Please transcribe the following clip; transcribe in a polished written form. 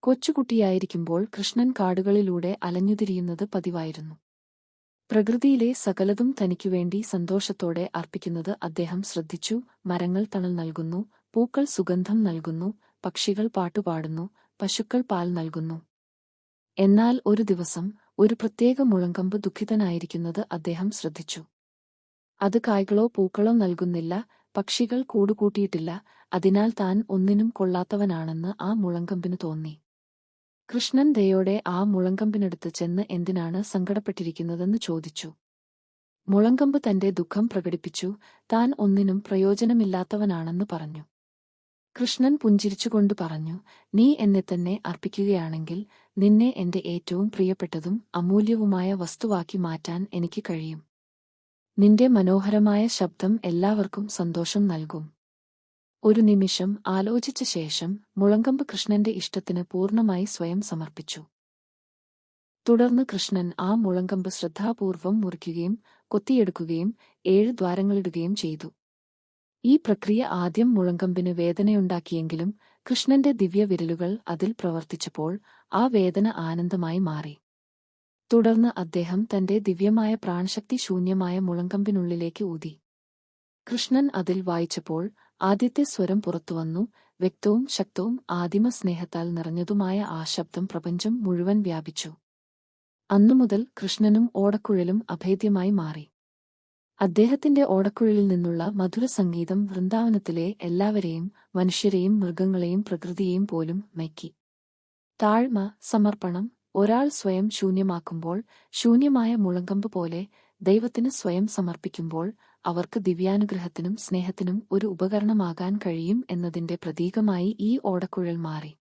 കൊച്ചുകുട്ടിയായിരിക്കുമ്പോൾ കൃഷ്ണൻ കാടുകളിലൂടെ അലഞ്ഞുതിരിയുന്നത് പതിവായിരുന്നു. പ്രകൃതിയിലെ സകലതും തനിക്കുവേണ്ടി സന്തോഷത്തോടെ അർപ്പിക്കുന്നത് അദ്ദേഹം ശ്രദ്ധിച്ചു. മരങ്ങൾ തണൽ നൽകുന്നു, പൂക്കൾ സുഗന്ധം നൽകുന്നു, പക്ഷികൾ പാട്ടുപാടുന്നു, പശുക്കൾ പാൽ നൽകുന്നു. എന്നാൽ ഒരു ദിവസം ഒരു പ്രത്യേക മുളങ്കമ്പ് ദുഃഖിതനായിരിക്കുന്നത് അദ്ദേഹം ശ്രദ്ധിച്ചു. അത് കായ്കളോ പൂക്കളോ നൽകുന്നില്ല, പക്ഷികൾ കൂടുകൂട്ടിയിട്ടില്ല, അതിനാൽ താൻ ഒന്നിനും കൊള്ളാത്തവനാണെന്ന് ആ മുളങ്കമ്പിന് തോന്നി. കൃഷ്ണൻ ദയോടെ ആ മുളങ്കമ്പിനടുത്ത് ചെന്ന് എന്തിനാണ് സങ്കടപ്പെട്ടിരിക്കുന്നതെന്ന് ചോദിച്ചു. മുളങ്കമ്പ് തന്റെ ദുഃഖം പ്രകടിപ്പിച്ചു. താൻ ഒന്നിനും പ്രയോജനമില്ലാത്തവനാണെന്ന് പറഞ്ഞു. കൃഷ്ണൻ പുഞ്ചിരിച്ചുകൊണ്ട് പറഞ്ഞു, നീ എന്നെത്തന്നെ അർപ്പിക്കുകയാണെങ്കിൽ നിന്നെ എന്റെ ഏറ്റവും പ്രിയപ്പെട്ടതും അമൂല്യവുമായ വസ്തുവാക്കി മാറ്റാൻ എനിക്ക് കഴിയും. നിന്റെ മനോഹരമായ ശബ്ദം എല്ലാവർക്കും സന്തോഷം നൽകും. ഒരു നിമിഷം ആലോചിച്ച ശേഷം മുളങ്കമ്പ് കൃഷ്ണന്റെ ഇഷ്ടത്തിന് പൂർണ്ണമായി സ്വയം സമർപ്പിച്ചു. തുടർന്ന് കൃഷ്ണൻ ആ മുളങ്കമ്പ് ശ്രദ്ധാപൂർവം മുറിക്കുകയും കൊത്തിയെടുക്കുകയും 7 ദ്വാരങ്ങളിടുകയും ചെയ്തു. ഈ പ്രക്രിയ ആദ്യം മുളങ്കമ്പിന് വേദനയുണ്ടാക്കിയെങ്കിലും കൃഷ്ണന്റെ ദിവ്യവിരലുകൾ അതിൽ പ്രവർത്തിച്ചപ്പോൾ ആ വേദന ആനന്ദമായി മാറി. തുടർന്ന് അദ്ദേഹം തന്റെ ദിവ്യമായ പ്രാണശക്തി ശൂന്യമായ മുളങ്കമ്പിനുള്ളിലേക്ക് ഊതി. കൃഷ്ണൻ അതിൽ വായിച്ചപ്പോൾ ആദ്യത്തെ സ്വരം പുറത്തുവന്നു. വ്യക്തവും ശക്തവും ആദിമ സ്നേഹത്താൽ നിറഞ്ഞതുമായ ആ ശബ്ദം പ്രപഞ്ചം മുഴുവൻ വ്യാപിച്ചു. അന്നുമുതൽ കൃഷ്ണനും ഓടക്കുഴലും അഭേദ്യമായി മാറി. അദ്ദേഹത്തിന്റെ ഓടക്കുഴലിൽ നിന്നുള്ള മധുരസംഗീതം വൃന്ദാവനത്തിലെ എല്ലാവരെയും, മനുഷ്യരെയും മൃഗങ്ങളെയും പ്രകൃതിയെയും പോലും മയക്കി. താഴ്മ, സമർപ്പണം. ഒരാൾ സ്വയം ശൂന്യമാക്കുമ്പോൾ, ശൂന്യമായ മുളങ്കമ്പ് പോലെ ദൈവത്തിന് സ്വയം സമർപ്പിക്കുമ്പോൾ അവർക്ക് ദിവ്യാനുഗ്രഹത്തിനും സ്നേഹത്തിനും ഒരു ഉപകരണമാകാൻ കഴിയും എന്നതിന്റെ പ്രതീകമായി ഈ ഓടക്കുഴൽ മാറി.